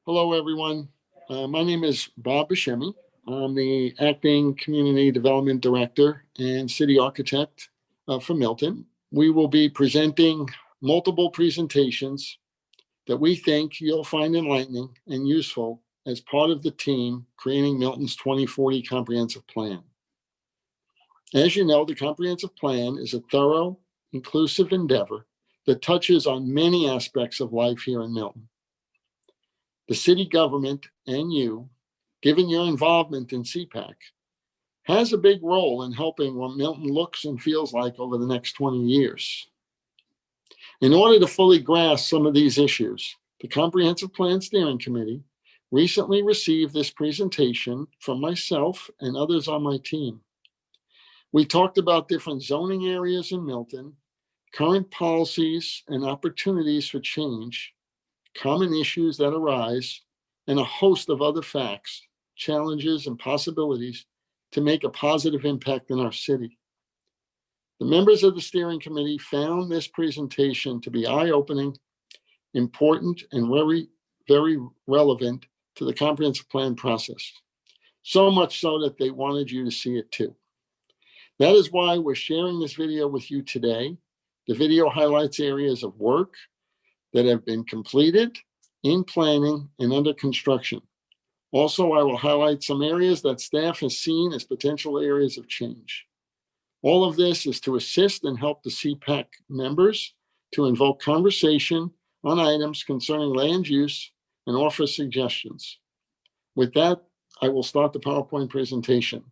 Hello, everyone. My name is Bob Buscemi. I'm the Acting Community Development Director and City Architect for Milton. We will be presenting multiple presentations that we think you'll find enlightening and useful as part of the team creating Milton's 2040 Comprehensive Plan. As you know, the Comprehensive Plan is a thorough, inclusive endeavor that touches on many aspects of life here in Milton. The city government and you, given your involvement in CPAC, has a big role in helping what Milton looks and feels like over the next 20 years. In order to fully grasp some of these issues, the Comprehensive Plan Steering Committee recently received this presentation from myself and others on my team. We talked about different zoning areas in Milton, current policies and opportunities for change, common issues that arise, and a host of other facts, challenges, and possibilities to make a positive impact in our city. The members of the steering committee found this presentation to be eye-opening, important, and very, very relevant to the comprehensive plan process. So much so that they wanted you to see it too. That is why we're sharing this video with you today. The video highlights areas of work that have been completed, in planning, and under construction. Also, I will highlight some areas that staff has seen as potential areas of change. All of this is to assist and help the CPAC members to invoke conversation on items concerning land use and offer suggestions. With that, I will start the PowerPoint presentation.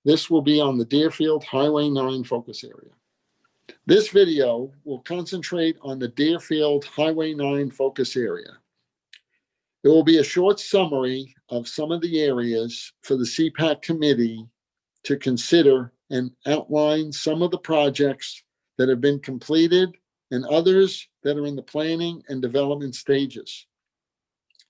This will be on the Deerfield Highway 9 focus area. This video will concentrate on the Deerfield Highway 9 focus area. It will be a short summary of some of the areas for the CPAC committee to consider and outline some of the projects that have been completed and others that are in the planning and development stages.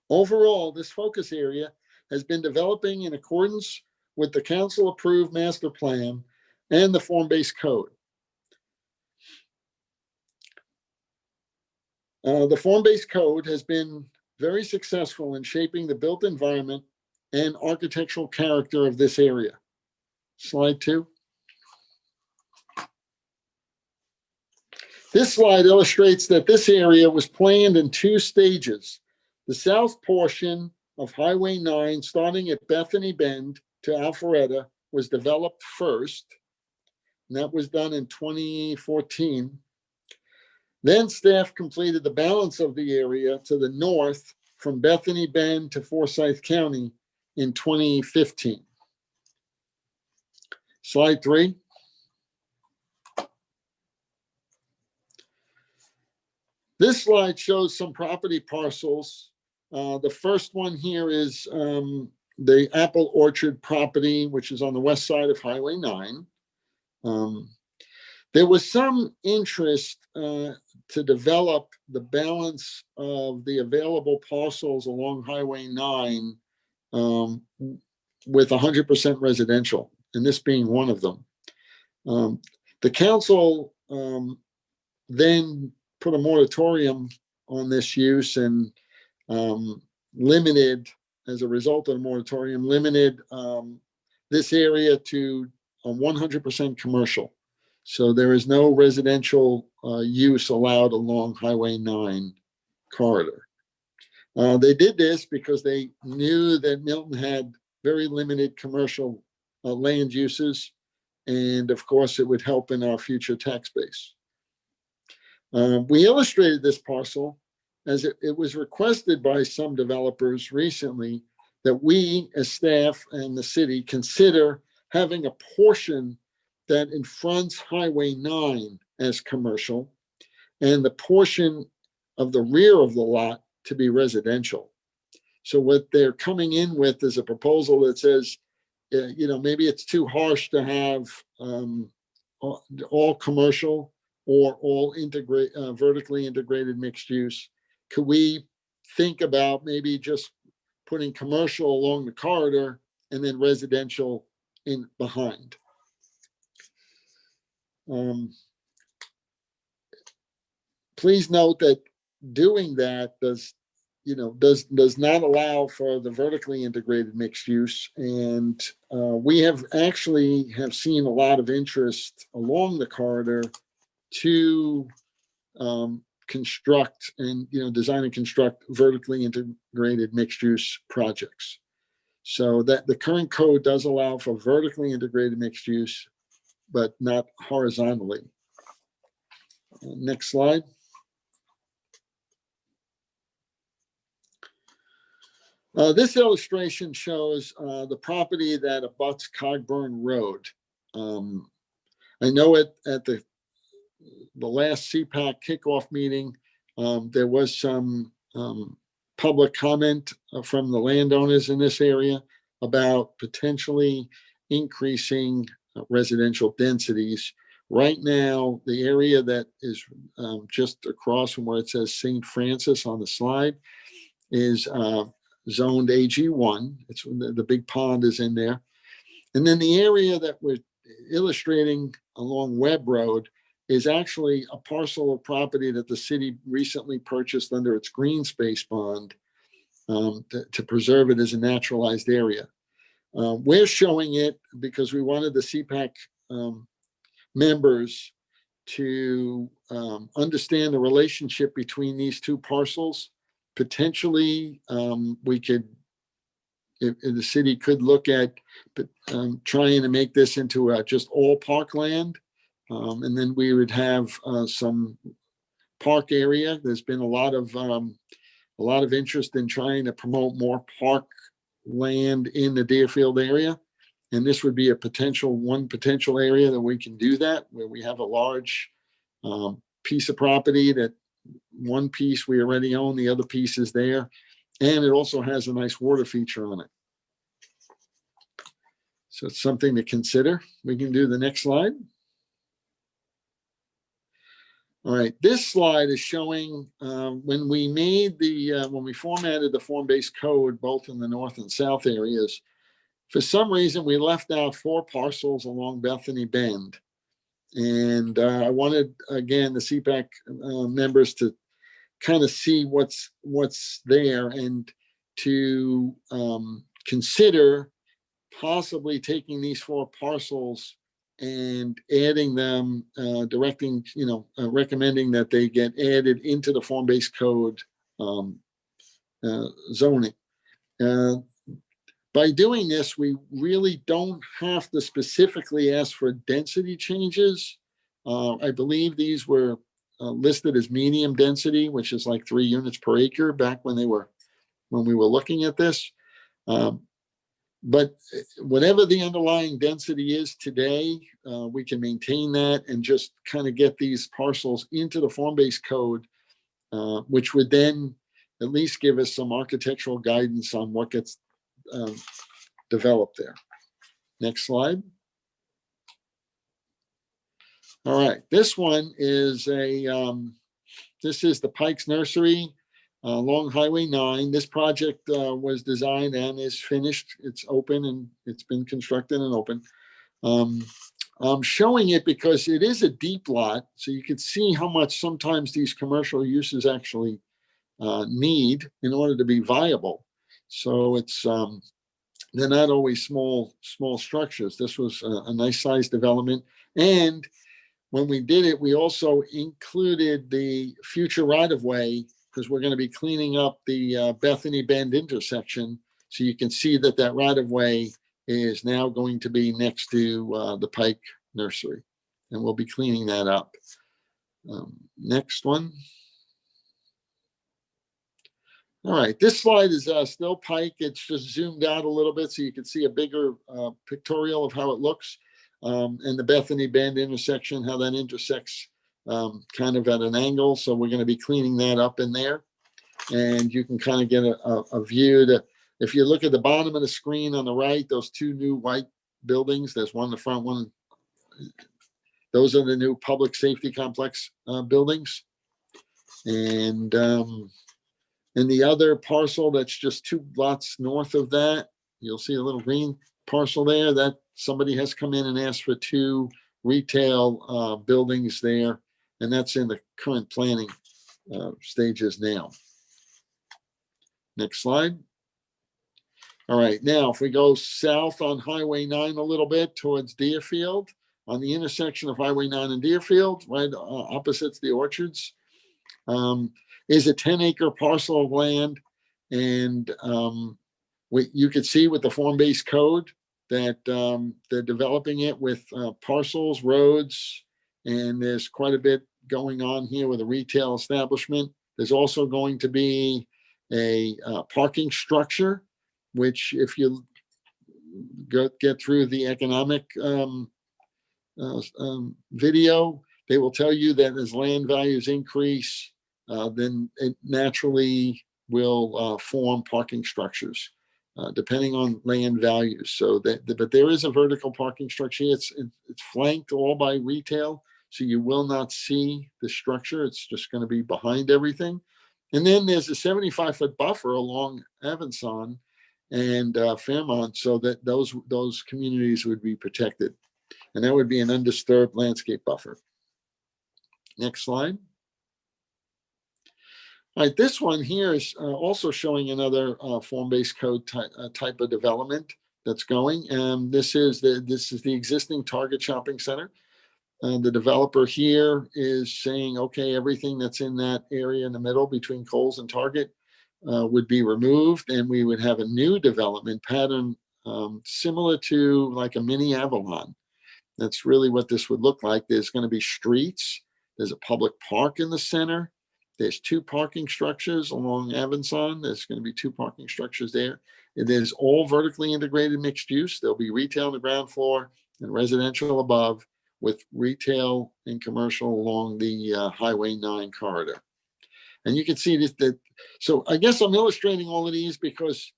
Overall, this focus area has been developing in accordance with the council-approved master plan and the form-based code. The form-based code has been very successful in shaping the built environment and architectural character of this area. Slide 2. This slide illustrates that this area was planned in 2 stages. The south portion of Highway 9, starting at Bethany Bend to Alpharetta, was developed first, and that was done in 2014. Then staff completed the balance of the area to the north from Bethany Bend to Forsyth County in 2015. Slide 3. This slide shows some property parcels. The first one here is the Apple Orchard property, which is on the west side of Highway 9. There was some interest to develop the balance of the available parcels along Highway 9 with 100% residential, and this being one of them. The council then put a moratorium on this use and limited, as a result of the moratorium, limited this area to 100% commercial. So there is no residential use allowed along Highway 9 corridor. They did this because they knew that Milton had very limited commercial land uses, and of course it would help in our future tax base. We illustrated this parcel as it was requested by some developers recently that we as staff and the city consider having a portion that confronts Highway 9 as commercial and the portion of the rear of the lot to be residential. So what they're coming in with is a proposal that says, maybe it's too harsh to have all commercial or all vertically integrated mixed use. Could we think about maybe just putting commercial along the corridor and then residential in behind? Please note that doing that does does not allow for the vertically integrated mixed use. And we have seen a lot of interest along the corridor to construct and design and construct vertically integrated mixed use projects. So that the current code does allow for vertically integrated mixed use, but not horizontally. Next slide. This illustration shows the property that abuts Cogburn Road. I know at the last CPAC kickoff meeting, there was some public comment from the landowners in this area about potentially increasing residential densities. Right now, the area that is just across from where it says St. Francis on the slide is zoned AG1. It's the big pond is in there. And then the area that we're illustrating along Webb Road is actually a parcel of property that the city recently purchased under its green space bond to preserve it as a naturalized area. We're showing it because we wanted the CPAC members to understand the relationship between these two parcels. Potentially, we could, if the city could look at trying to make this into just all parkland, and then we would have some park area. There's been a lot of interest in trying to promote more park land in the Deerfield area, and this would be one potential area that we can do that, where we have a large piece of property that one piece we already own, the other piece is there, and it also has a nice water feature on it. So it's something to consider. We can do the next slide. All right, this slide is showing when we formatted the form-based code, both in the north and south areas, for some reason we left out 4 parcels along Bethany Bend. And I wanted, again, the CPAC members to kind of see what's there and to consider possibly taking these 4 parcels and adding them, recommending that they get added into the form-based code zoning. By doing this, we really don't have to specifically ask for density changes. I believe these were listed as medium density, which is like 3 units per acre back when we were looking at this. But whatever the underlying density is today, we can maintain that and just kind of get these parcels into the form-based code, which would then at least give us some architectural guidance on what gets developed there. Next slide. All right, this one is this is the Pike Nursery along Highway 9. This project was designed and is finished. It's open and it's been constructed and open. I'm showing it because it is a deep lot, so you can see how much sometimes these commercial uses actually need in order to be viable. So it's they're not always small structures. This was a nice size development. And when we did it, we also included the future right-of-way because we're going to be cleaning up the Bethany Bend intersection. So you can see that right-of-way is now going to be next to the Pike Nursery. And we'll be cleaning that up. Next one. All right, this slide is still Pike. It's just zoomed out a little bit so you can see a bigger pictorial of how it looks. And the Bethany Bend intersection, how that intersects kind of at an angle. So we're going to be cleaning that up in there. And you can kind of get a view. If you look at the bottom of the screen on the right, those 2 new white buildings, there's one in the front, one. Those are the new public safety complex buildings. And the other parcel that's just 2 lots north of that, you'll see a little green parcel there that somebody has come in and asked for 2 retail buildings there, and that's in the current planning stages now. Next slide. All right, now if we go south on Highway 9 a little bit towards Deerfield, on the intersection of Highway 9 and Deerfield, right opposite the orchards, is a 10-acre parcel of land. And you could see with the form-based code that they're developing it with parcels, roads, and there's quite a bit going on here with a retail establishment. There's also going to be a parking structure, which if you get through the economic video, they will tell you that as land values increase, then it naturally will form parking structures, depending on land values. So but there is a vertical parking structure. It's flanked all by retail, so you will not see the structure. It's just going to be behind everything. And then there's a 75-foot buffer along Avanson and Fairmont, so that those communities would be protected. And that would be an undisturbed landscape buffer. Next slide. All right, this one here is also showing another form-based code type of development that's going. And this is the existing Target shopping center. The developer here is saying, okay, everything that's in that area in the middle between Kohl's and Target would be removed, and we would have a new development pattern similar to like a mini Avalon. That's really what this would look like. There's going to be streets. There's a public park in the center. There's 2 parking structures along Avanson. There's going to be 2 parking structures there. It is all vertically integrated mixed use. There'll be retail on the ground floor and residential above, with retail and commercial along the Highway 9 corridor. And you can see that. So I guess I'm illustrating all of these because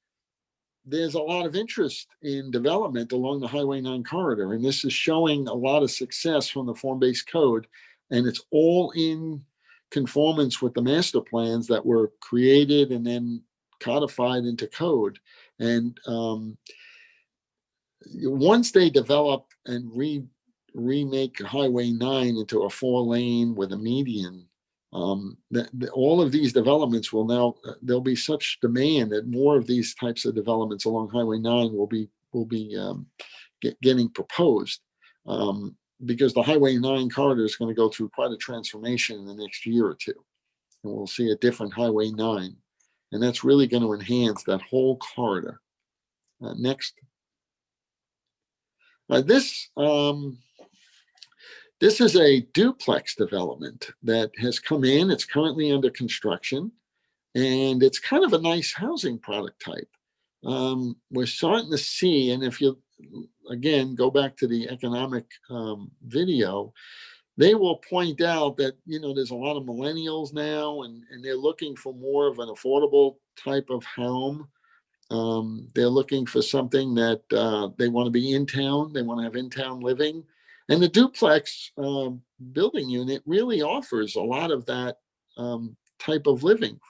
there's a lot of interest in development along the Highway 9 corridor. And this is showing a lot of success from the form-based code. And it's all in conformance with the master plans that were created and then codified into code. And once they develop and remake Highway 9 into a 4-lane with a median, all of these developments will now, there'll be such demand that more of these types of developments along Highway 9 will be getting proposed, because the Highway 9 corridor is going to go through quite a transformation in the next year or 2. And we'll see a different Highway 9. And that's really going to enhance that whole corridor. Next. This is a duplex development that has come in. It's currently under construction, and it's kind of a nice housing product type. We're starting to see, and if you, again, go back to the economic video, they will point out that, there's a lot of millennials now, and they're looking for more of an affordable type of home. They're looking for something that they want to be in town. They want to have in-town living. And the duplex building unit really offers a lot of that type of living.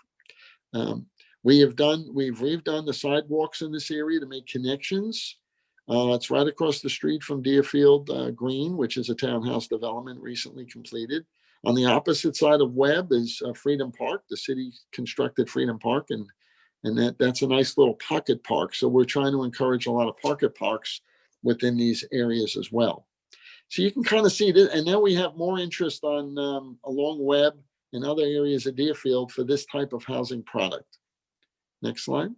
We've redone the sidewalks in this area to make connections. It's right across the street from Deerfield Green, which is a townhouse development recently completed. On the opposite side of Webb is Freedom Park. The city constructed Freedom Park, and that's a nice little pocket park. So we're trying to encourage a lot of pocket parks within these areas as well. So you can kind of see this, and now we have more interest on along Webb and other areas of Deerfield for this type of housing product. Next slide.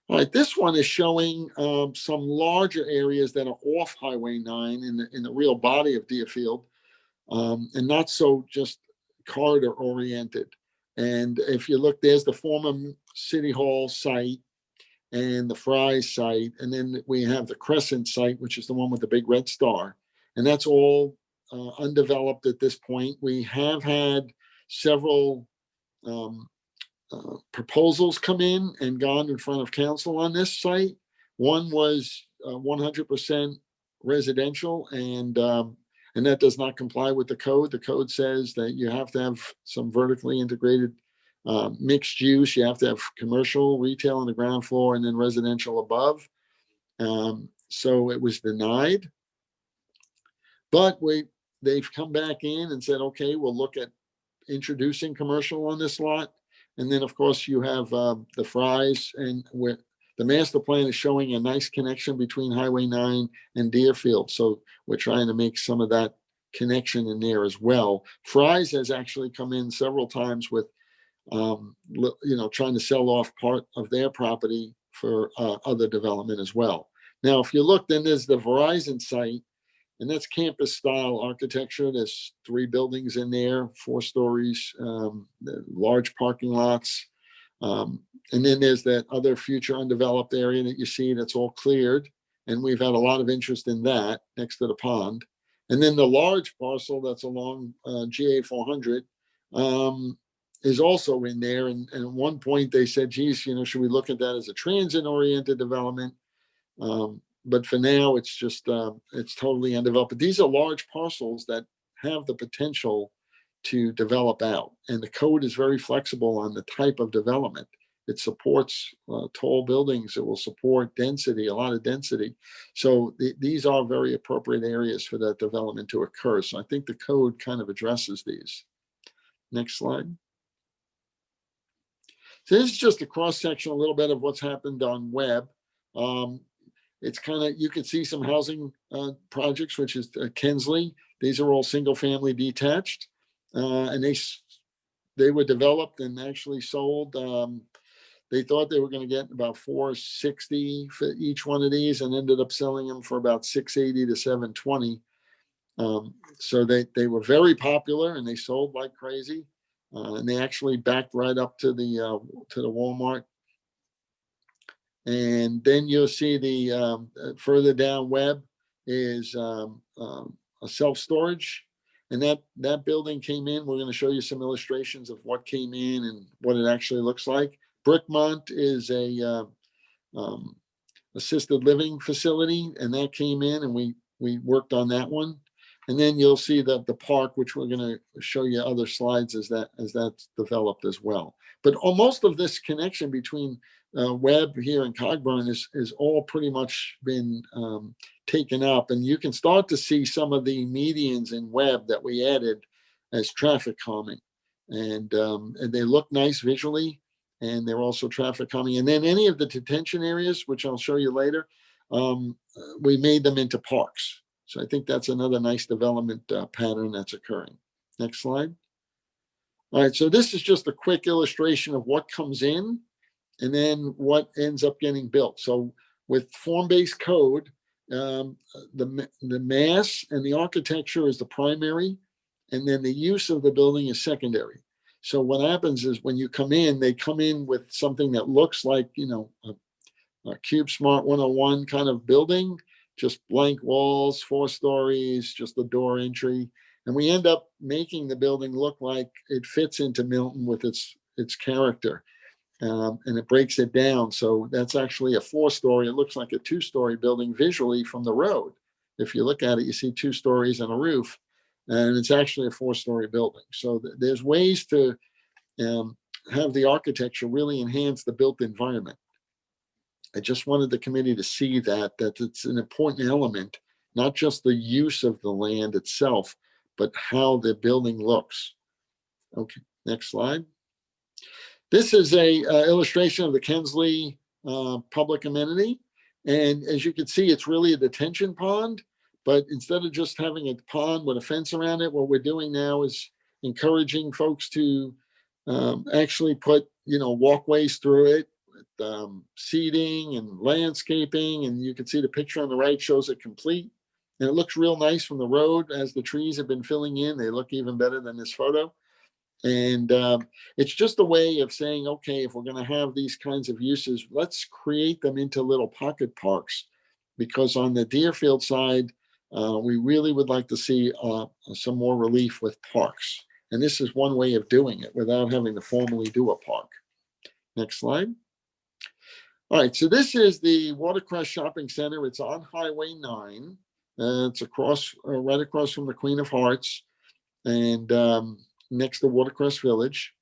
All right, this one is showing some larger areas that are off Highway 9 in the real body of Deerfield, and not so just corridor oriented. And if you look, there's the former City Hall site and the Fry's site, and then we have the Crescent site, which is the one with the big red star, and that's all undeveloped at this point. We have had several proposals come in and gone in front of council on this site. One was 100% residential, and that does not comply with the code. The code says that you have to have some vertically integrated mixed use. You have to have commercial, retail on the ground floor, and then residential above. So it was denied. But they've come back in and said, okay, we'll look at introducing commercial on this lot. And then, of course, you have the Fries, and where the master plan is showing a nice connection between Highway 9 and Deerfield. So we're trying to make some of that connection in there as well. Fries has actually come in several times with, trying to sell off part of their property for other development as well. Now, if you look, then there's the Verizon site, and that's campus style architecture. There's 3 buildings in there, 4 stories, large parking lots. And then there's that other future undeveloped area that you see that's all cleared. And we've had a lot of interest in that next to the pond. And then the large parcel that's along GA 400 is also in there. And at one point they said, geez, should we look at that as a transit-oriented development? But for now, it's just, it's totally undeveloped. But these are large parcels that have the potential to develop out. And the code is very flexible on the type of development. It supports tall buildings. It will support density, a lot of density. So these are very appropriate areas for that development to occur. So I think the code kind of addresses these. Next slide. So this is just a cross section, a little bit of what's happened on Webb. It's kind of, you can see some housing projects, which is Kensley. These are all single family detached. And they were developed and actually sold. They thought they were going to get about $460 for each one of these, and ended up selling them for about $680 to $720. So they were very popular, and they sold like crazy. And they actually backed right up to the Walmart. And then you'll see the further down Webb is a self-storage. And that building came in. We're going to show you some illustrations of what came in and what it actually looks like. Brickmont is a assisted living facility, and that came in, and we worked on that one. And then you'll see that the park, which we're going to show you other slides as that's developed as well. But most of this connection between Webb here and Cogburn is all pretty much been taken up, and you can start to see some of the medians in Webb that we added as traffic calming, and they look nice visually, and they're also traffic calming. And then any of the detention areas, which I'll show you later, we made them into parks. So I think that's another nice development pattern that's occurring. Next slide. All right, so this is just a quick illustration of what comes in and then what ends up getting built. So with form-based code, the mass and the architecture is the primary, and then the use of the building is secondary. So what happens is when you come in, they come in with something that looks like, a Cube Smart 101 kind of building, just blank walls, 4 stories, just the door entry. And we end up making the building look like it fits into Milton with its character. And it breaks it down. So that's actually a 4-story. It looks like a 2-story building visually from the road. If you look at it, you see 2 stories and a roof, and it's actually a 4-story building. So there's ways to have the architecture really enhance the built environment. I just wanted the committee to see that it's an important element, not just the use of the land itself, but how the building looks. Okay, next slide. This is a illustration of the Kensley public amenity. And as you can see, it's really a detention pond, but instead of just having a pond with a fence around it, what we're doing now is encouraging folks to actually put, walkways through it, with seating and landscaping. And you can see the picture on the right shows it complete. And it looks real nice from the road. As the trees have been filling in, they look even better than this photo. And it's just a way of saying, okay, if we're going to have these kinds of uses, let's create them into little pocket parks. Because on the Deerfield side, we really would like to see some more relief with parks. And this is one way of doing it without having to formally do a park. Next slide. All right, so this is the Watercress Shopping Center. It's on Highway 9. It's right across from the Queen of Hearts, and next to Watercress Village.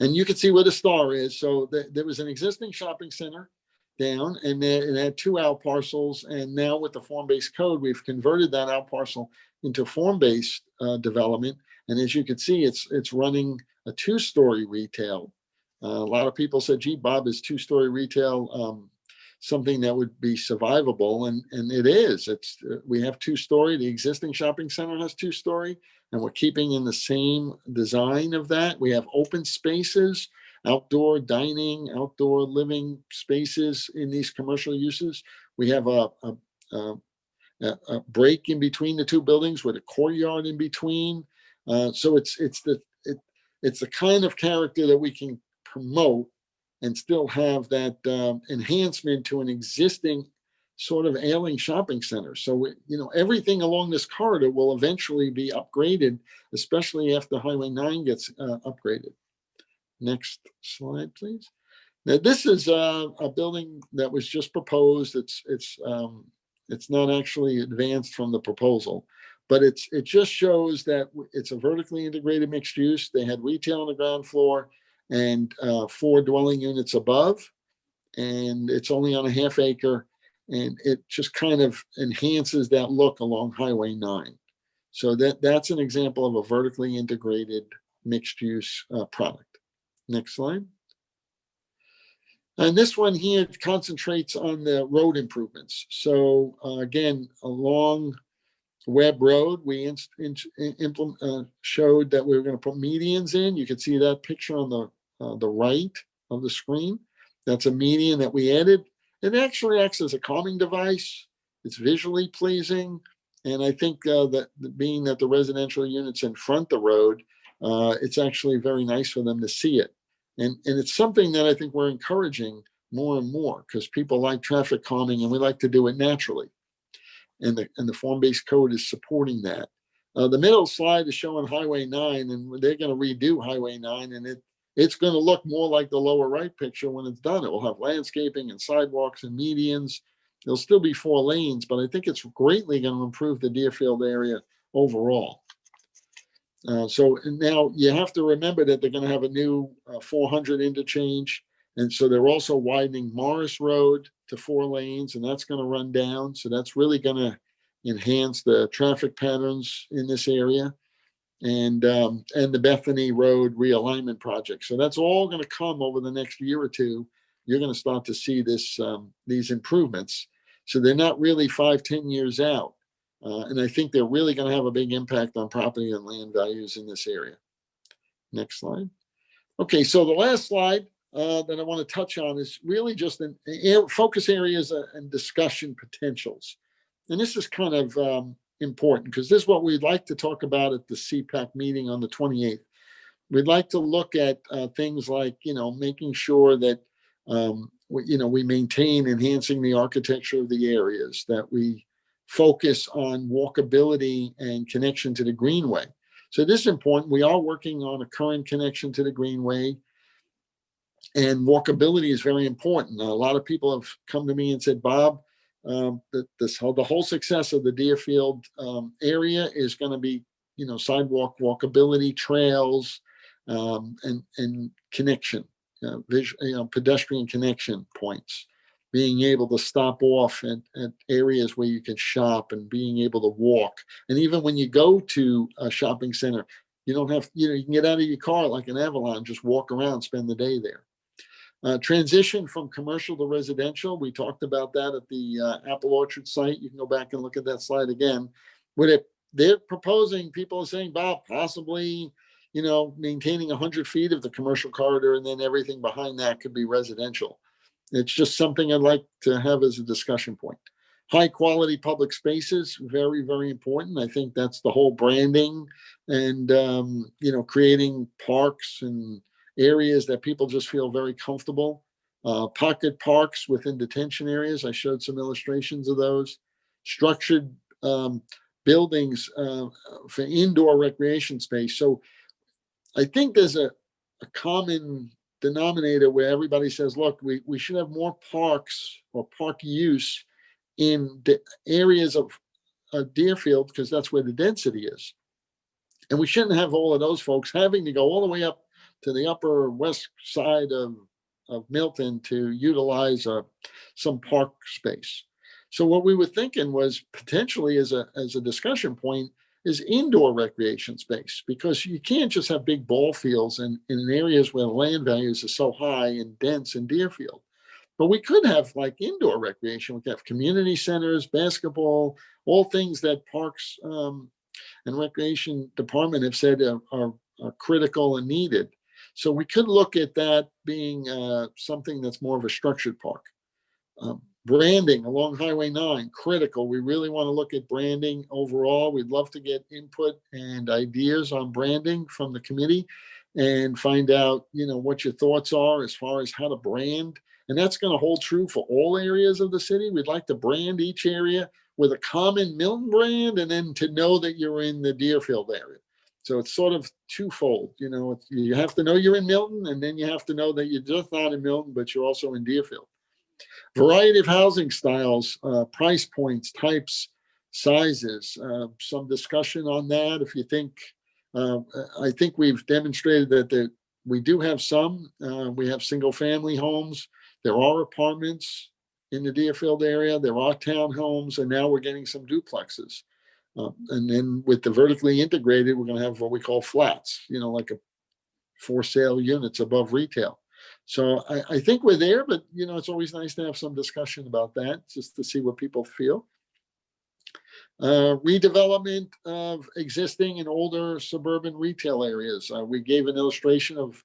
And you can see where the star is. So there was an existing shopping center down, and it had 2 out parcels. And now with the form-based code, we've converted that out parcel into form-based development. And as you can see, it's running a 2-story retail. A lot of people said, gee, Bob, is 2-story retail something that would be survivable? And it is. We have 2-story. The existing shopping center has 2-story, and we're keeping in the same design of that. We have open spaces, outdoor dining, outdoor living spaces in these commercial uses. We have a break in between the 2 buildings with a courtyard in between. So it's the kind of character that we can promote and still have that enhancement to an existing sort of ailing shopping center. So everything along this corridor will eventually be upgraded, especially after Highway 9 gets upgraded. Next slide, please. Now, this is a building that was just proposed. It's not actually advanced from the proposal, but it just shows that it's a vertically integrated mixed use. They had retail on the ground floor and 4 dwelling units above, and it's only on a half acre, and it just kind of enhances that look along Highway 9. So that's an example of a vertically integrated mixed use product. Next slide. And this one here concentrates on the road improvements. So again, along Webb Road, we showed that we were going to put medians in. You can see that picture on the right of the screen. That's a median that we added. It actually acts as a calming device. It's visually pleasing. And I think that being that the residential units in front the road, it's actually very nice for them to see it. And it's something that I think we're encouraging more and more, because people like traffic calming and we like to do it naturally. And the form-based code is supporting that. The middle slide is showing Highway 9, and they're going to redo Highway 9, and it's going to look more like the lower right picture when it's done. It will have landscaping and sidewalks and medians. There'll still be 4 lanes, but I think it's greatly going to improve the Deerfield area overall. So now you have to remember that they're going to have a new 400 interchange. And so they're also widening Morris Road to 4 lanes, and that's going to run down. So that's really going to enhance the traffic patterns in this area, and the Bethany Road realignment project. So that's all going to come over the next year or two. You're going to start to see these improvements. So they're not really 5-10 years out. And I think they're really going to have a big impact on property and land values in this area. Next slide. Okay, so the last slide that I want to touch on is really just focus areas and discussion potentials. And this is kind of important, because this is what we'd like to talk about at the CPAC meeting on the 28th. We'd like to look at things like, making sure that, we maintain enhancing the architecture of the areas, that we focus on walkability and connection to the Greenway. So this is important. We are working on a current connection to the Greenway, and walkability is very important. A lot of people have come to me and said, Bob, the whole success of the Deerfield area is going to be, sidewalk walkability, trails, and connection, pedestrian connection points, being able to stop off at areas where you can shop and being able to walk. And even when you go to a shopping center, you don't have, you can get out of your car like an Avalon, just walk around, spend the day there. Transition from commercial to residential. We talked about that at the Apple Orchard site. You can go back and look at that slide again. They're proposing, people are saying, Bob, possibly, maintaining 100 feet of the commercial corridor, and then everything behind that could be residential. It's just something I'd like to have as a discussion point. High quality public spaces, very, very important. I think that's the whole branding and, creating parks and areas that people just feel very comfortable. Pocket parks within detention areas. I showed some illustrations of those. Structured buildings for indoor recreation space. So I think there's a common denominator where everybody says, look, we should have more parks or park use in the areas of Deerfield, because that's where the density is. And we shouldn't have all of those folks having to go all the way up to the upper west side of Milton to utilize some park space. So what we were thinking was potentially as a discussion point, is indoor recreation space, because you can't just have big ball fields in areas where land values are so high and dense in Deerfield. But we could have like indoor recreation. We could have community centers, basketball, all things that parks and recreation department have said are critical and needed. So we could look at that being something that's more of a structured park. Branding along Highway 9, critical. We really want to look at branding overall. We'd love to get input and ideas on branding from the committee and find out, what your thoughts are as far as how to brand. And that's going to hold true for all areas of the city. We'd like to brand each area with a common Milton brand, and then to know that you're in the Deerfield area. So it's sort of twofold. You have to know you're in Milton, and then you have to know that you're just not in Milton, but you're also in Deerfield. Variety of housing styles, price points, types, sizes, some discussion on that. If you think, I think we've demonstrated that we do have some. We have single family homes. There are apartments in the Deerfield area. There are townhomes, and now we're getting some duplexes. And then with the vertically integrated, we're going to have what we call flats, like a for sale units above retail. So I think we're there, but it's always nice to have some discussion about that, just to see what people feel. Redevelopment of existing and older suburban retail areas. We gave an illustration of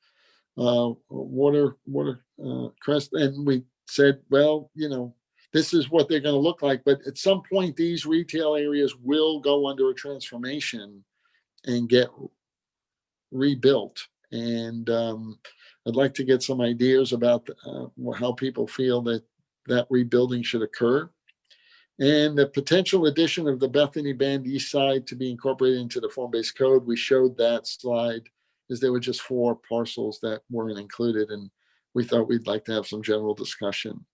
watercress, and we said, well, this is what they're going to look like. But at some point, these retail areas will go under a transformation and get rebuilt. And I'd like to get some ideas about how people feel that rebuilding should occur. And the potential addition of the Bethany Bend East Side to be incorporated into the form-based code. We showed that slide, because there were just 4 parcels that weren't included, and we thought we'd like to have some general discussion.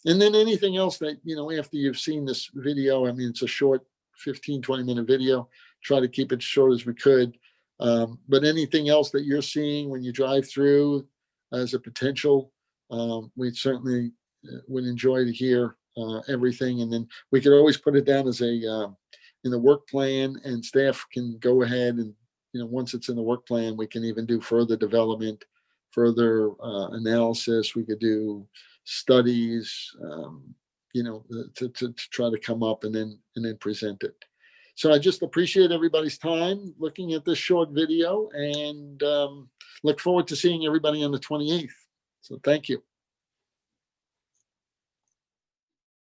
And then anything else that, after you've seen this video, it's a short 15, 20-minute video, try to keep it short as we could. But anything else that you're seeing when you drive through as a potential, we certainly would enjoy to hear everything. And then we could always put it down as in the work plan, and staff can go ahead and, once it's in the work plan, we can even do further development, further analysis. We could do studies, to try to come up and then present it. So I just appreciate everybody's time looking at this short video, and look forward to seeing everybody on the 28th. So thank you.